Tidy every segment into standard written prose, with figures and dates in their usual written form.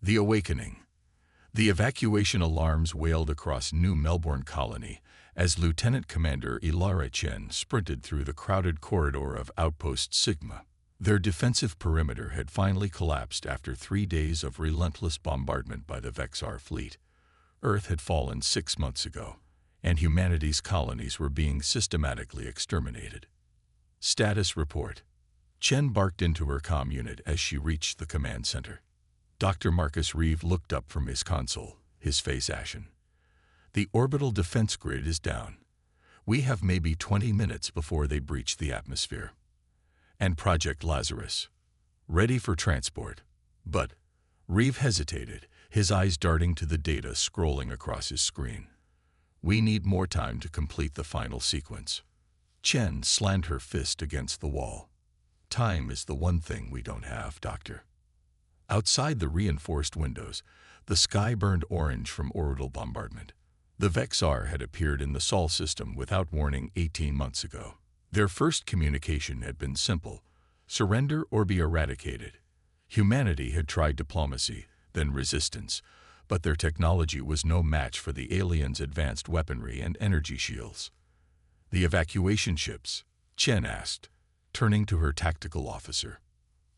The awakening. The evacuation alarms wailed across New Melbourne Colony as Lieutenant Commander Ilara Chen sprinted through the crowded corridor of Outpost Sigma. Their defensive perimeter had finally collapsed after 3 days of relentless bombardment by the Vexar fleet. Earth had fallen 6 months ago, and humanity's colonies were being systematically exterminated. Status report. Chen barked into her comm unit as she reached the command center. Dr. Marcus Reeve looked up from his console, his face ashen. The orbital defense grid is down. We have maybe 20 minutes before they breach the atmosphere. And Project Lazarus. Ready for transport. But Reeve hesitated, his eyes darting to the data scrolling across his screen. We need more time to complete the final sequence. Chen slammed her fist against the wall. Time is the one thing we don't have, Doctor. Outside the reinforced windows, the sky burned orange from orbital bombardment. The Vexar had appeared in the Sol system without warning 18 months ago. Their first communication had been simple: surrender or be eradicated. Humanity had tried diplomacy, then resistance, but their technology was no match for the aliens' advanced weaponry and energy shields. The evacuation ships, Chen asked, turning to her tactical officer.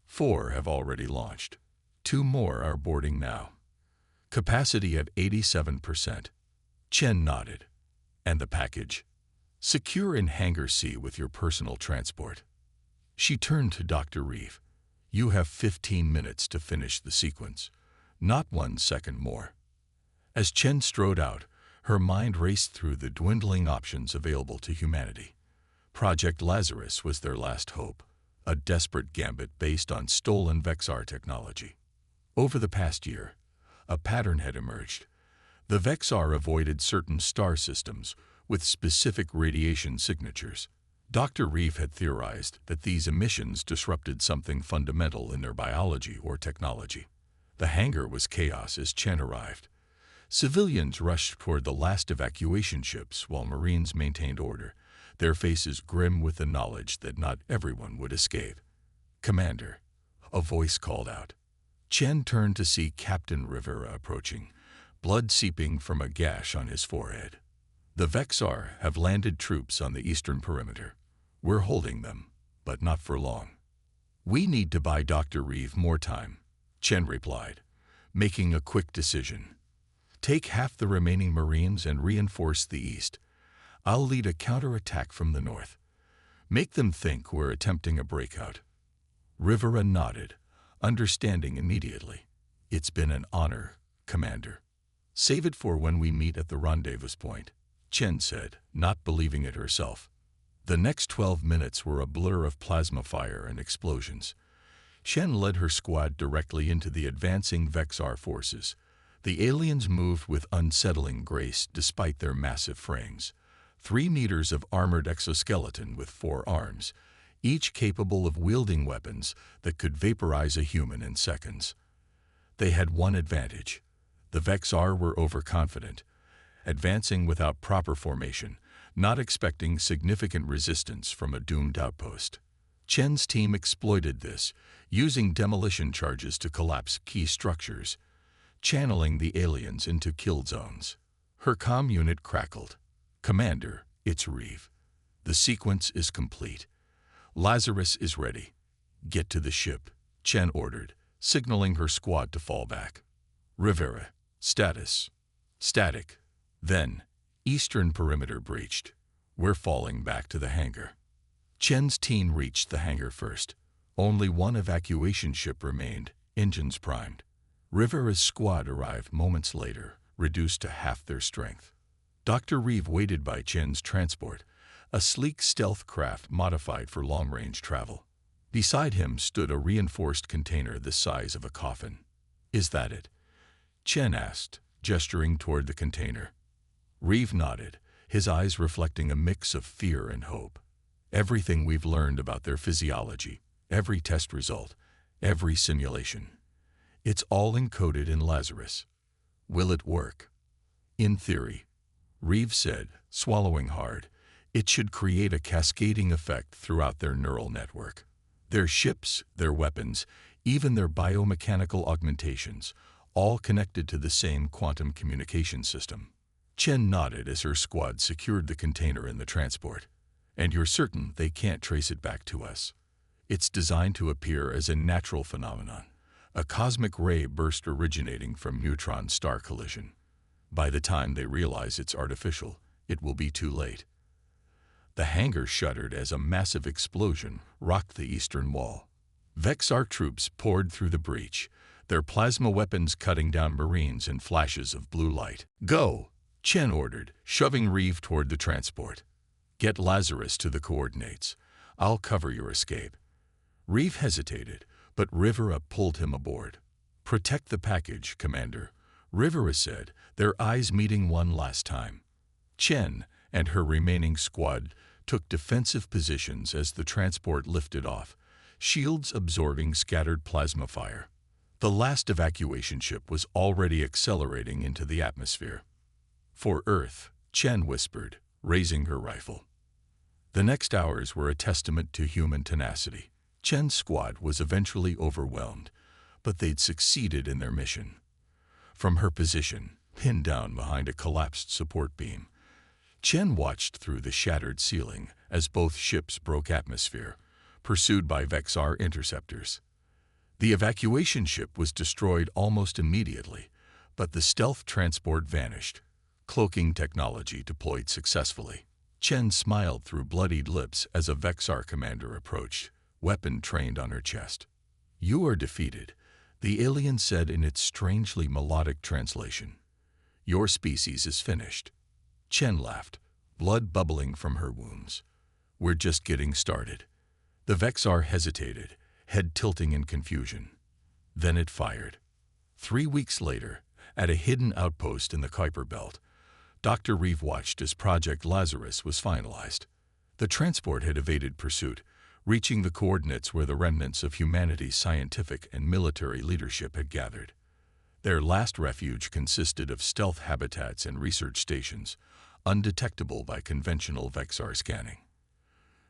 4 have already launched. 2 more are boarding now. Capacity at 87%. Chen nodded. And the package? Secure in Hangar C with your personal transport. She turned to Dr. Reeve. You have 15 minutes to finish the sequence. Not 1 second more. As Chen strode out, her mind raced through the dwindling options available to humanity. Project Lazarus was their last hope, a desperate gambit based on stolen Vexar technology. Over the past year, a pattern had emerged. The Vexar avoided certain star systems with specific radiation signatures. Dr. Reeve had theorized that these emissions disrupted something fundamental in their biology or technology. The hangar was chaos as Chen arrived. Civilians rushed toward the last evacuation ships while Marines maintained order, their faces grim with the knowledge that not everyone would escape. Commander, a voice called out. Chen turned to see Captain Rivera approaching, blood seeping from a gash on his forehead. The Vexar have landed troops on the eastern perimeter. We're holding them, but not for long. We need to buy Dr. Reeve more time, Chen replied, making a quick decision. Take half the remaining Marines and reinforce the east. I'll lead a counterattack from the north. Make them think we're attempting a breakout. Rivera nodded, understanding immediately. It's been an honor, Commander. Save it for when we meet at the rendezvous point, Chen said, not believing it herself. The next 12 minutes were a blur of plasma fire and explosions. Chen led her squad directly into the advancing Vexar forces. The aliens moved with unsettling grace despite their massive frames. 3 meters of armored exoskeleton with 4 arms, each capable of wielding weapons that could vaporize a human in seconds. They had one advantage. The Vexar were overconfident, advancing without proper formation, not expecting significant resistance from a doomed outpost. Chen's team exploited this, using demolition charges to collapse key structures, channeling the aliens into kill zones. Her comm unit crackled. Commander, it's Reeve. The sequence is complete. Lazarus is ready. Get to the ship, Chen ordered, signaling her squad to fall back. Rivera, status. Static. Then, eastern perimeter breached. We're falling back to the hangar. Chen's team reached the hangar first. Only one evacuation ship remained, engines primed. Rivera's squad arrived moments later, reduced to half their strength. Dr. Reeve waited by Chen's transport, a sleek stealth craft modified for long-range travel. Beside him stood a reinforced container the size of a coffin. Is that it? Chen asked, gesturing toward the container. Reeve nodded, his eyes reflecting a mix of fear and hope. Everything we've learned about their physiology, every test result, every simulation. It's all encoded in Lazarus. Will it work? In theory, Reeve said, swallowing hard, it should create a cascading effect throughout their neural network. Their ships, their weapons, even their biomechanical augmentations, all connected to the same quantum communication system. Chen nodded as her squad secured the container in the transport. And you're certain they can't trace it back to us? It's designed to appear as a natural phenomenon, a cosmic ray burst originating from neutron star collision. By the time they realize it's artificial, it will be too late. The hangar shuddered as a massive explosion rocked the eastern wall. Vexar troops poured through the breach, their plasma weapons cutting down Marines in flashes of blue light. "Go!" Chen ordered, shoving Reeve toward the transport. "Get Lazarus to the coordinates. I'll cover your escape." Reeve hesitated, but Rivera pulled him aboard. "Protect the package, Commander," Rivera said, their eyes meeting one last time. Chen and her remaining squad took defensive positions as the transport lifted off, shields absorbing scattered plasma fire. The last evacuation ship was already accelerating into the atmosphere. "For Earth," Chen whispered, raising her rifle. The next hours were a testament to human tenacity. Chen's squad was eventually overwhelmed, but they'd succeeded in their mission. From her position, pinned down behind a collapsed support beam, Chen watched through the shattered ceiling as both ships broke atmosphere, pursued by Vexar interceptors. The evacuation ship was destroyed almost immediately, but the stealth transport vanished, cloaking technology deployed successfully. Chen smiled through bloodied lips as a Vexar commander approached, weapon trained on her chest. "You are defeated," the alien said in its strangely melodic translation. "Your species is finished." Chen laughed, blood bubbling from her wounds. "We're just getting started." The Vexar hesitated, head tilting in confusion. Then it fired. 3 weeks later, at a hidden outpost in the Kuiper Belt, Dr. Reeve watched as Project Lazarus was finalized. The transport had evaded pursuit, reaching the coordinates where the remnants of humanity's scientific and military leadership had gathered. Their last refuge consisted of stealth habitats and research stations, undetectable by conventional Vexar scanning.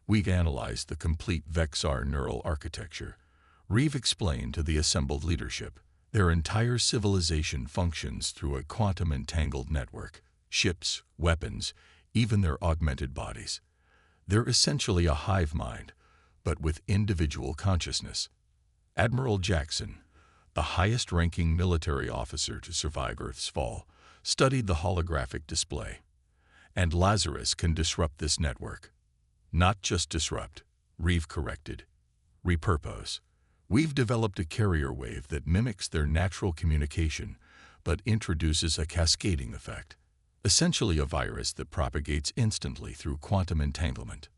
"We've analyzed the complete Vexar neural architecture," Reeve explained to the assembled leadership. "Their entire civilization functions through a quantum-entangled network. Ships, weapons, even their augmented bodies. They're essentially a hive mind, but with individual consciousness." Admiral Jackson, the highest-ranking military officer to survive Earth's fall, studied the holographic display. "And Lazarus can disrupt this network." "Not just disrupt," Reeve corrected. "Repurpose. We've developed a carrier wave that mimics their natural communication, but introduces a cascading effect. Essentially a virus that propagates instantly through quantum entanglement."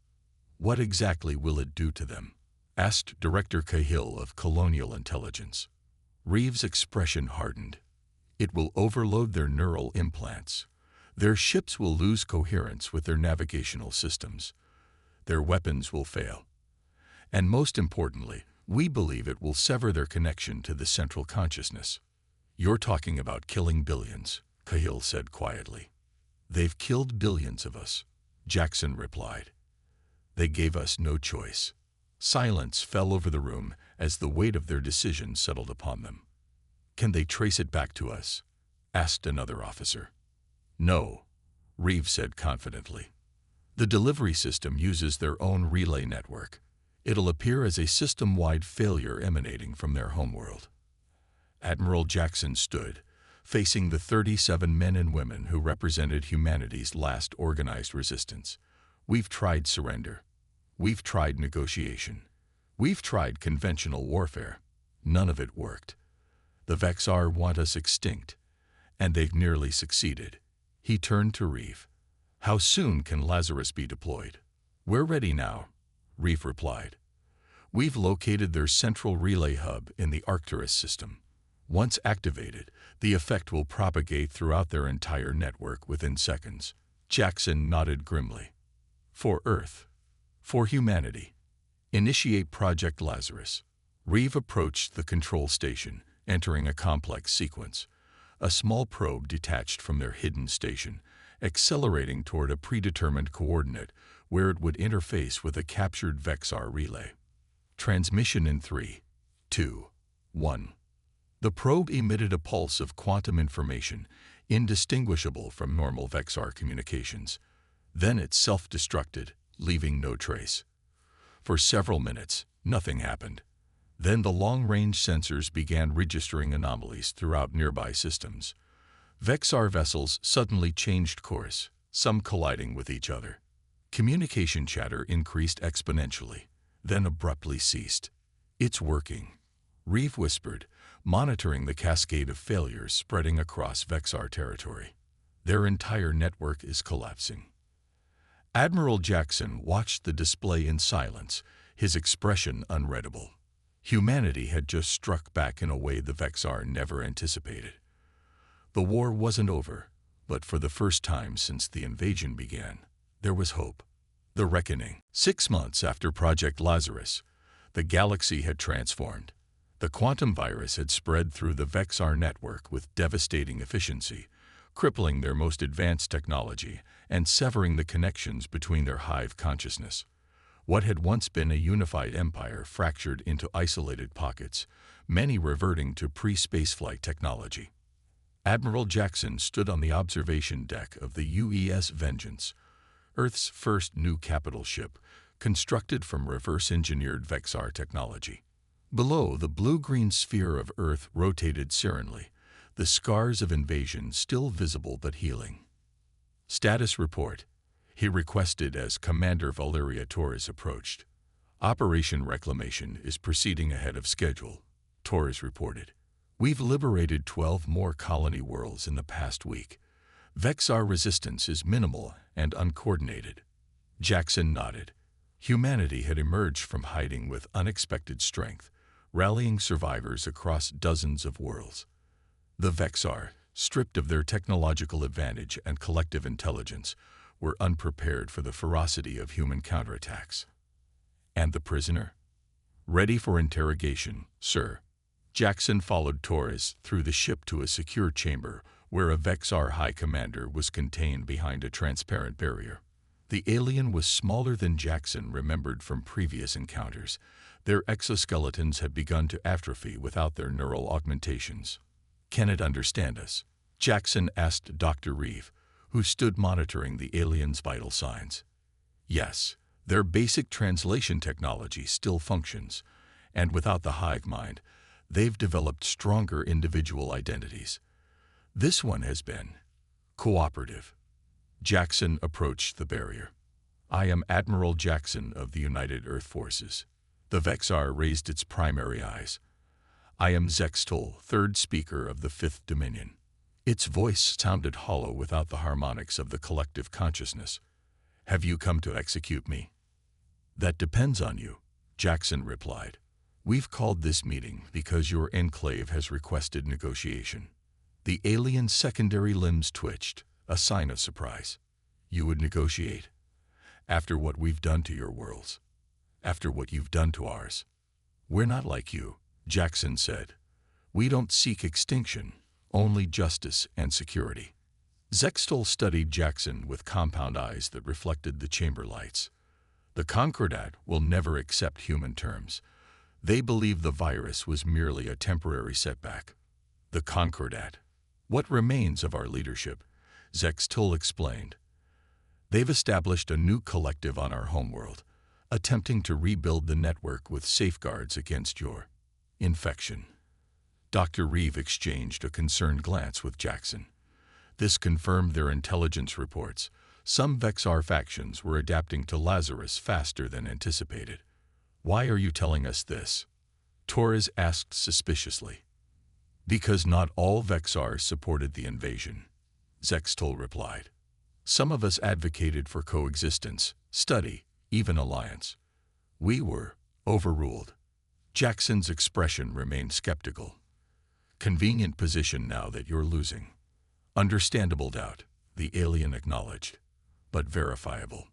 "What exactly will it do to them?" asked Director Cahill of Colonial Intelligence. Reeve's expression hardened. "It will overload their neural implants. Their ships will lose coherence with their navigational systems. Their weapons will fail. And most importantly, we believe it will sever their connection to the central consciousness." "You're talking about killing billions," Cahill said quietly. "They've killed billions of us," Jackson replied. "They gave us no choice." Silence fell over the room as the weight of their decision settled upon them. "Can they trace it back to us?" asked another officer. "No," Reeve said confidently. "The delivery system uses their own relay network. It'll appear as a system-wide failure emanating from their homeworld." Admiral Jackson stood, facing the 37 men and women who represented humanity's last organized resistance. "We've tried surrender. We've tried negotiation. We've tried conventional warfare. None of it worked. The Vexar want us extinct, and they've nearly succeeded." He turned to Reeve. "How soon can Lazarus be deployed?" "We're ready now," Reeve replied. "We've located their central relay hub in the Arcturus system. Once activated, the effect will propagate throughout their entire network within seconds." Jackson nodded grimly. "For Earth. For humanity. Initiate Project Lazarus." Reeve approached the control station, entering a complex sequence. A small probe detached from their hidden station, accelerating toward a predetermined coordinate where it would interface with a captured Vexar relay. "Transmission in 3, 2, 1. The probe emitted a pulse of quantum information, indistinguishable from normal Vexar communications. Then it self-destructed, leaving no trace. For several minutes, nothing happened. Then the long-range sensors began registering anomalies throughout nearby systems. Vexar vessels suddenly changed course, some colliding with each other. Communication chatter increased exponentially, then abruptly ceased. "It's working," Reeve whispered, monitoring the cascade of failures spreading across Vexar territory. "Their entire network is collapsing." Admiral Jackson watched the display in silence, his expression unreadable. Humanity had just struck back in a way the Vexar never anticipated. The war wasn't over, but for the first time since the invasion began, there was hope. The reckoning. 6 months after Project Lazarus, the galaxy had transformed. The quantum virus had spread through the Vexar network with devastating efficiency, crippling their most advanced technology and severing the connections between their hive consciousness. What had once been a unified empire fractured into isolated pockets, many reverting to pre-spaceflight technology. Admiral Jackson stood on the observation deck of the UES Vengeance, Earth's first new capital ship, constructed from reverse-engineered Vexar technology. Below, the blue-green sphere of Earth rotated serenely, the scars of invasion still visible but healing. "Status report," he requested as Commander Valeria Torres approached. "Operation Reclamation is proceeding ahead of schedule," Torres reported. "We've liberated 12 more colony worlds in the past week. Vexar resistance is minimal and uncoordinated." Jackson nodded. Humanity had emerged from hiding with unexpected strength, rallying survivors across dozens of worlds. The Vexar, stripped of their technological advantage and collective intelligence, were unprepared for the ferocity of human counterattacks. "And the prisoner?" "Ready for interrogation, sir." Jackson followed Torres through the ship to a secure chamber where a Vexar High Commander was contained behind a transparent barrier. The alien was smaller than Jackson remembered from previous encounters. Their exoskeletons had begun to atrophy without their neural augmentations. "Can it understand us?" Jackson asked Dr. Reeve, who stood monitoring the alien's vital signs. "Yes, their basic translation technology still functions, and without the hive mind, they've developed stronger individual identities. This one has been cooperative." Jackson approached the barrier. "I am Admiral Jackson of the United Earth Forces." The Vexar raised its primary eyes. "I am Zextol, third speaker of the Fifth Dominion." Its voice sounded hollow without the harmonics of the collective consciousness. "Have you come to execute me?" "That depends on you," Jackson replied. "We've called this meeting because your enclave has requested negotiation." The alien's secondary limbs twitched, a sign of surprise. "You would negotiate? After what we've done to your worlds? After what you've done to ours?" "We're not like you," Jackson said. "We don't seek extinction, only justice and security." Zextol studied Jackson with compound eyes that reflected the chamber lights. "The Concordat will never accept human terms. They believe the virus was merely a temporary setback." "The Concordat? What remains of our leadership?" Zextol explained. "They've established a new collective on our homeworld, attempting to rebuild the network with safeguards against your infection." Dr. Reeve exchanged a concerned glance with Jackson. This confirmed their intelligence reports. Some Vexar factions were adapting to Lazarus faster than anticipated. "Why are you telling us this?" Torres asked suspiciously. "Because not all Vexar supported the invasion," Zextol replied. "Some of us advocated for coexistence, study, even alliance. We were overruled." Jackson's expression remained skeptical. "Convenient position now that you're losing." "Understandable doubt," the alien acknowledged, "but verifiable.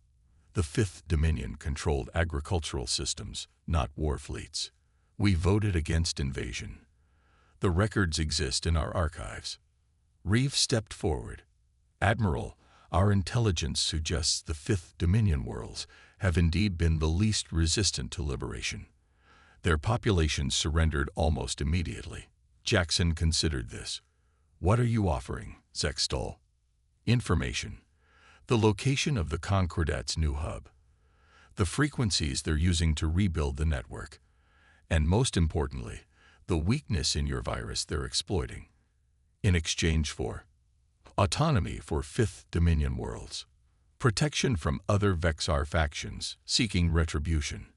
The Fifth Dominion controlled agricultural systems, not war fleets. We voted against invasion. The records exist in our archives." Reeve stepped forward. "Admiral, our intelligence suggests the Fifth Dominion worlds have indeed been the least resistant to liberation. Their populations surrendered almost immediately. Jackson considered this. What are you offering, Zextol? Information. The location of the Concordat's new hub. The frequencies they're using to rebuild the network. And most importantly, the weakness in your virus they're exploiting. In exchange for autonomy for Fifth Dominion worlds, protection from other Vexar factions seeking retribution,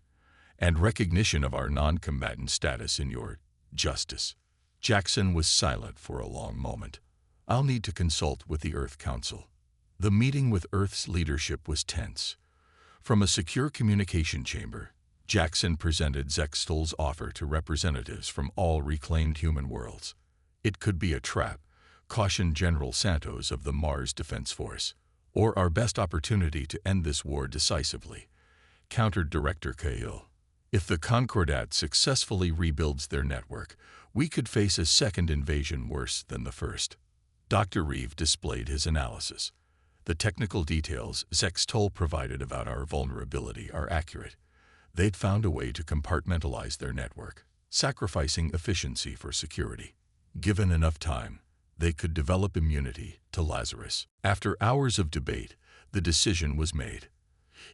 and recognition of our non-combatant status in your justice. Jackson was silent for a long moment. I'll need to consult with the Earth Council. The meeting with Earth's leadership was tense. From a secure communication chamber, Jackson presented Zextol's offer to representatives from all reclaimed human worlds. It could be a trap, cautioned General Santos of the Mars Defense Force, or our best opportunity to end this war decisively, countered Director Cahill. If the Concordat successfully rebuilds their network, we could face a second invasion worse than the first. Dr. Reeve displayed his analysis. The technical details Zextol provided about our vulnerability are accurate. They'd found a way to compartmentalize their network, sacrificing efficiency for security. Given enough time, they could develop immunity to Lazarus. After hours of debate, the decision was made.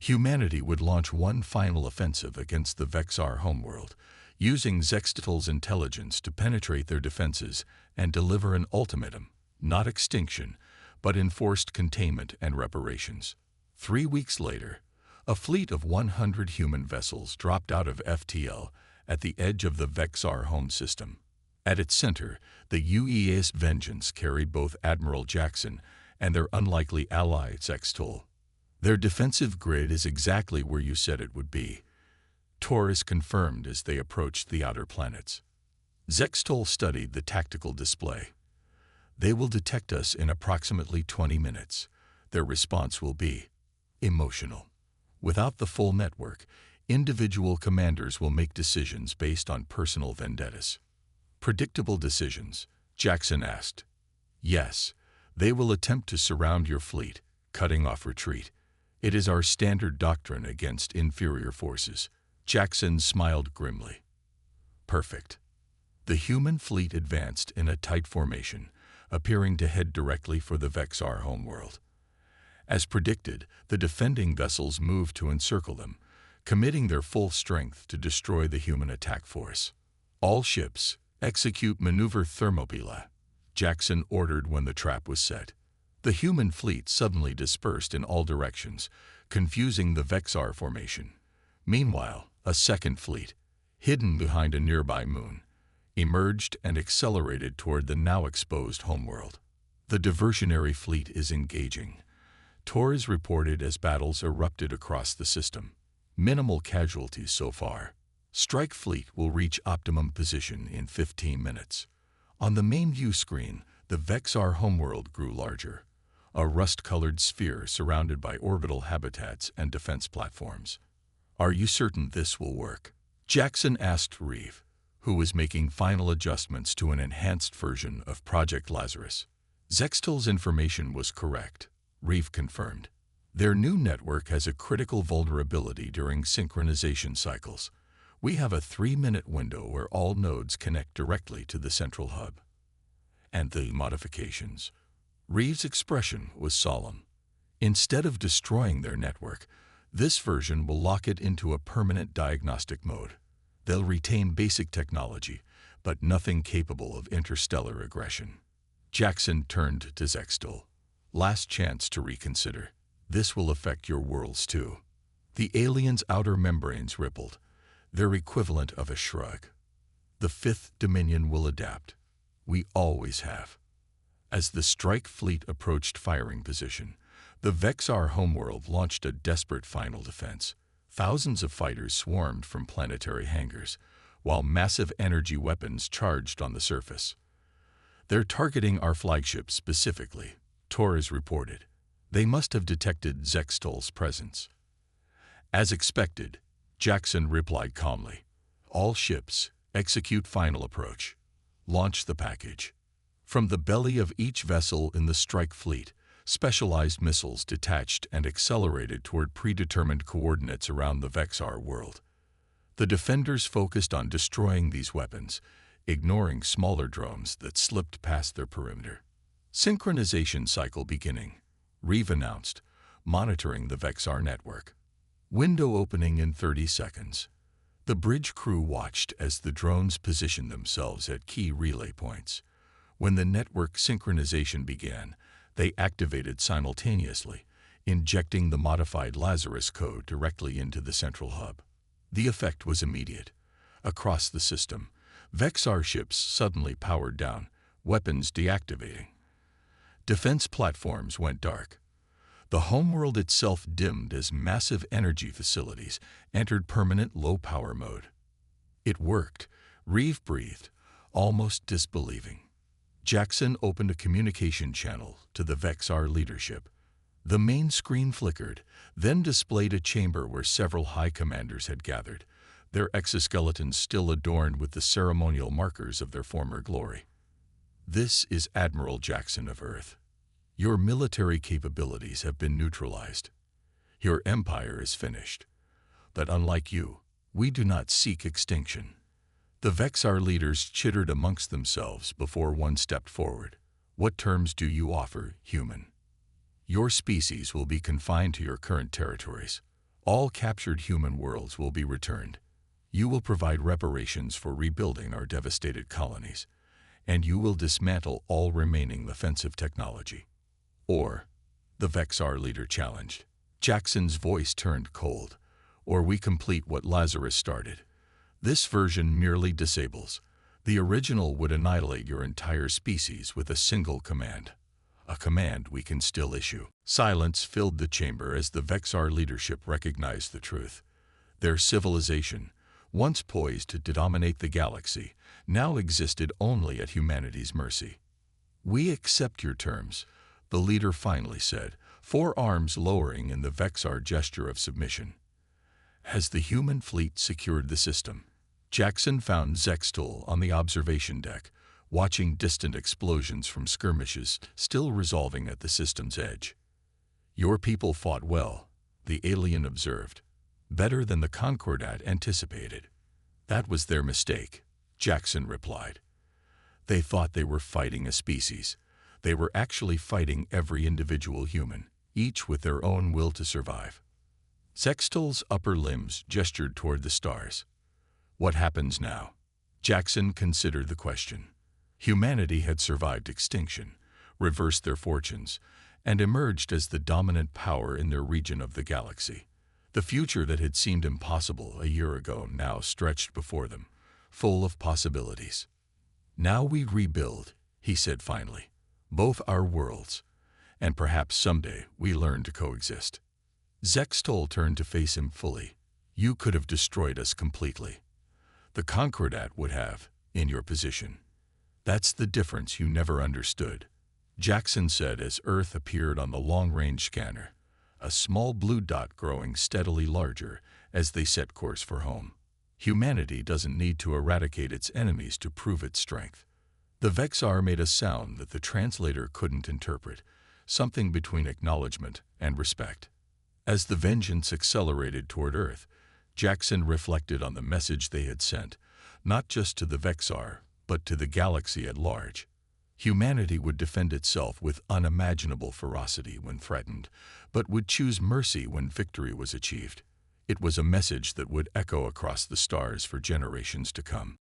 Humanity would launch one final offensive against the Vexar homeworld, using Zextol's intelligence to penetrate their defenses and deliver an ultimatum, not extinction, but enforced containment and reparations. 3 weeks later, a fleet of 100 human vessels dropped out of FTL at the edge of the Vexar home system. At its center, the UEA's Vengeance carried both Admiral Jackson and their unlikely ally Zextol. Their defensive grid is exactly where you said it would be. Taurus confirmed as they approached the outer planets. Zextol studied the tactical display. They will detect us in approximately 20 minutes. Their response will be emotional. Without the full network, individual commanders will make decisions based on personal vendettas. Predictable decisions, Jackson asked. Yes, they will attempt to surround your fleet, cutting off retreat. It is our standard doctrine against inferior forces. Jackson smiled grimly. Perfect. The human fleet advanced in a tight formation, appearing to head directly for the Vexar homeworld. As predicted, the defending vessels moved to encircle them, committing their full strength to destroy the human attack force. All ships, execute maneuver Thermopylae, Jackson ordered when the trap was set. The human fleet suddenly dispersed in all directions, confusing the Vexar formation. Meanwhile, a second fleet, hidden behind a nearby moon, emerged and accelerated toward the now exposed homeworld. The diversionary fleet is engaging. Torres reported as battles erupted across the system. Minimal casualties so far. Strike fleet will reach optimum position in 15 minutes. On the main view screen, the Vexar homeworld grew larger, a rust-colored sphere surrounded by orbital habitats and defense platforms. Are you certain this will work? Jackson asked Reeve, who was making final adjustments to an enhanced version of Project Lazarus. Zextol's information was correct, Reeve confirmed. Their new network has a critical vulnerability during synchronization cycles. We have a 3-minute window where all nodes connect directly to the central hub. And the modifications? Reeve's expression was solemn. Instead of destroying their network, this version will lock it into a permanent diagnostic mode. They'll retain basic technology, but nothing capable of interstellar aggression. Jackson turned to Zextol. Last chance to reconsider. This will affect your worlds too. The aliens' outer membranes rippled, their equivalent of a shrug. The Fifth Dominion will adapt. We always have. As the strike fleet approached firing position, the Vexar homeworld launched a desperate final defense. Thousands of fighters swarmed from planetary hangars, while massive energy weapons charged on the surface. They're targeting our flagship specifically, Torres reported. They must have detected Zextol's presence. As expected, Jackson replied calmly. All ships, execute final approach. Launch the package. From the belly of each vessel in the strike fleet, specialized missiles detached and accelerated toward predetermined coordinates around the Vexar world. The defenders focused on destroying these weapons, ignoring smaller drones that slipped past their perimeter. Synchronization cycle beginning, Reeve announced, monitoring the Vexar network. Window opening in 30 seconds. The bridge crew watched as the drones positioned themselves at key relay points. When the network synchronization began, they activated simultaneously, injecting the modified Lazarus code directly into the central hub. The effect was immediate. Across the system, Vexar ships suddenly powered down, weapons deactivating. Defense platforms went dark. The homeworld itself dimmed as massive energy facilities entered permanent low-power mode. It worked, Reeve breathed, almost disbelieving. Jackson opened a communication channel to the Vexar leadership. The main screen flickered, then displayed a chamber where several high commanders had gathered, their exoskeletons still adorned with the ceremonial markers of their former glory. "This is Admiral Jackson of Earth. Your military capabilities have been neutralized. Your empire is finished. But unlike you, we do not seek extinction." The Vexar leaders chittered amongst themselves before one stepped forward. "What terms do you offer, human? Your species will be confined to your current territories. All captured human worlds will be returned. You will provide reparations for rebuilding our devastated colonies, and you will dismantle all remaining offensive technology. Or," the Vexar leader challenged. Jackson's voice turned cold. "Or we complete what Lazarus started. This version merely disables. The original would annihilate your entire species with a single command. A command we can still issue." Silence filled the chamber as the Vexar leadership recognized the truth. Their civilization, once poised to dominate the galaxy, now existed only at humanity's mercy. "We accept your terms," the leader finally said, forearms lowering in the Vexar gesture of submission. "Has the human fleet secured the system?" Jackson found Zextol on the observation deck, watching distant explosions from skirmishes still resolving at the system's edge. "Your people fought well," the alien observed. "Better than the Concordat anticipated." "That was their mistake," Jackson replied. "They thought they were fighting a species. They were actually fighting every individual human, each with their own will to survive." Zextol's upper limbs gestured toward the stars. "What happens now?" Jackson considered the question. Humanity had survived extinction, reversed their fortunes, and emerged as the dominant power in their region of the galaxy. The future that had seemed impossible a year ago now stretched before them, full of possibilities. "Now we rebuild," he said finally, "both our worlds, and perhaps someday we learn to coexist." Zextol turned to face him fully. "You could have destroyed us completely. The Concordat would have, in your position. That's the difference you never understood," Jackson said as Earth appeared on the long-range scanner, a small blue dot growing steadily larger as they set course for home. "Humanity doesn't need to eradicate its enemies to prove its strength." The Vexar made a sound that the translator couldn't interpret, something between acknowledgement and respect. As the vengeance accelerated toward Earth, Jackson reflected on the message they had sent, not just to the Vexar, but to the galaxy at large. Humanity would defend itself with unimaginable ferocity when threatened, but would choose mercy when victory was achieved. It was a message that would echo across the stars for generations to come.